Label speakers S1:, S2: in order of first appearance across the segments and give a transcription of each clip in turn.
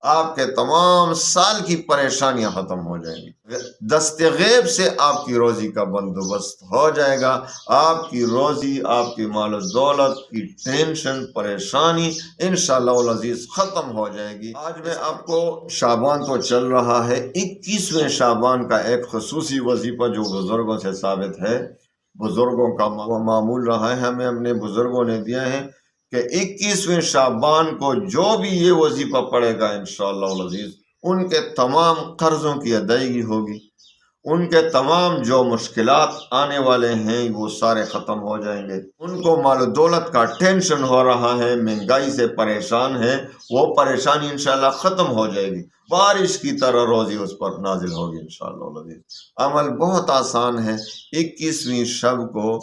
S1: آپ کے تمام سال کی پریشانیاں ختم ہو جائیں گی، دست غیب سے آپ کی روزی کا بندوبست ہو جائے گا، آپ کی روزی، آپ کی مال و دولت کی ٹینشن پریشانی انشاءاللہ العزیز ختم ہو جائے گی۔ آج میں آپ کو شعبان تو چل رہا ہے، 21ویں شعبان کا ایک خصوصی وظیفہ جو بزرگوں سے ثابت ہے، بزرگوں کا معمول رہا ہے، ہمیں اپنے بزرگوں نے دیا ہے کہ 21ویں شعبان کو جو بھی یہ وظیفہ پڑھے گا انشاءاللہ العزیز ان کے تمام قرضوں کی ادائیگی ہوگی، ان کے تمام جو مشکلات آنے والے ہیں وہ سارے ختم ہو جائیں گے، ان کو مال و دولت کا ٹینشن ہو رہا ہے، مہنگائی سے پریشان ہے، وہ پریشانی انشاءاللہ ختم ہو جائے گی، بارش کی طرح روزی اس پر نازل ہوگی انشاءاللہ العزیز۔ عمل بہت آسان ہے، 21ویں شب کو،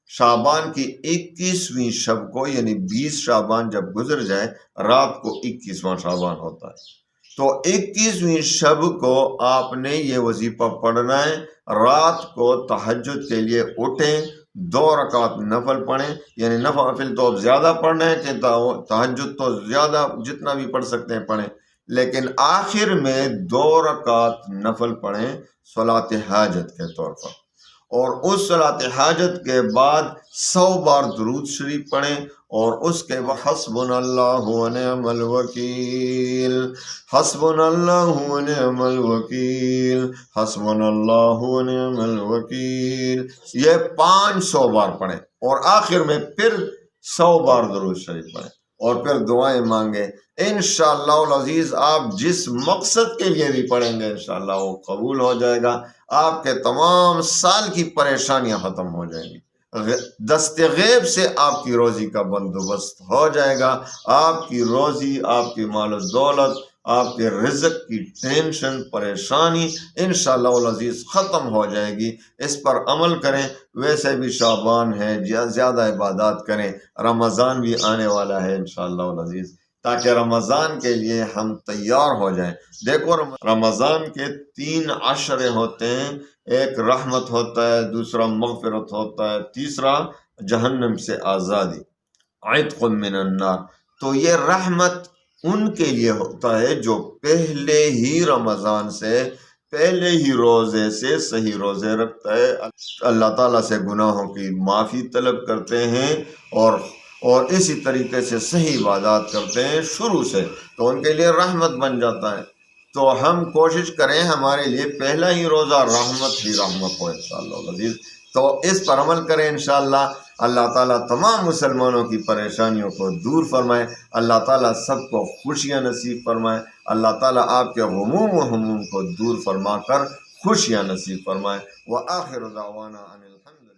S1: شعبان کی 21ویں شب کو، یعنی 20 شعبان جب گزر جائے رات کو 21واں شعبان ہوتا ہے، تو 21ویں شب کو آپ نے یہ وظیفہ پڑھنا ہے۔ رات کو تہجد کے لیے اٹھیں، 2 رکعت نفل پڑھیں، یعنی نفل تو زیادہ پڑھنا ہے کہ تہجد تو زیادہ جتنا بھی پڑھ سکتے ہیں پڑھیں، لیکن آخر میں 2 رکعت نفل پڑھیں صلاۃ حاجت کے طور پر، اور اس صلاۃ حاجت کے بعد 100 بار درود شریف پڑھیں، اور اس کے بعد حسبنا اللہ و نعم الوکیل، حسبنا اللہ و نعم الوکیل، حسبنا اللہ و نعم الوکیل، یہ 500 بار پڑھیں، اور آخر میں پھر 100 بار درود شریف پڑھیں، اور پھر دعائیں مانگیں۔ انشاءاللہ العزیز آپ جس مقصد کے لیے بھی پڑھیں گے انشاءاللہ وہ قبول ہو جائے گا، آپ کے تمام سال کی پریشانیاں ختم ہو جائیں گی، دست غیب سے آپ کی روزی کا بندوبست ہو جائے گا، آپ کی روزی، آپ کی مال و دولت، آپ کے رزق کی ٹینشن پریشانی انشاءاللہ العزیز ختم ہو جائے گی۔ اس پر عمل کریں، ویسے بھی شعبان ہے، زیادہ عبادات کریں، رمضان بھی آنے والا ہے انشاءاللہ العزیز، تاکہ رمضان کے لیے ہم تیار ہو جائیں۔ دیکھو رمضان کے 3 عشرے ہوتے ہیں، ایک رحمت ہوتا ہے، دوسرا مغفرت ہوتا ہے، تیسرا جہنم سے آزادی، عتق من النار۔ تو یہ رحمت ان کے لیے ہوتا ہے جو پہلے ہی رمضان سے، پہلے ہی روزے سے صحیح روزے رکھتا ہے، اللہ تعالیٰ سے گناہوں کی معافی طلب کرتے ہیں، اور اسی طریقے سے صحیح عبادات کرتے ہیں شروع سے، تو ان کے لیے رحمت بن جاتا ہے۔ تو ہم کوشش کریں ہمارے لیے پہلا ہی روزہ رحمت ہی رحمت ہو انشاءاللہ العزیز، تو اس پر عمل کریں انشاءاللہ۔ اللہ تعالیٰ تمام مسلمانوں کی پریشانیوں کو دور فرمائے، اللہ تعالیٰ سب کو خوشیاں نصیب فرمائے، اللہ تعالیٰ آپ کے غموم و ہموم کو دور فرما کر خوشیاں نصیب فرمائے۔ وآخر دعوانا ان الحمد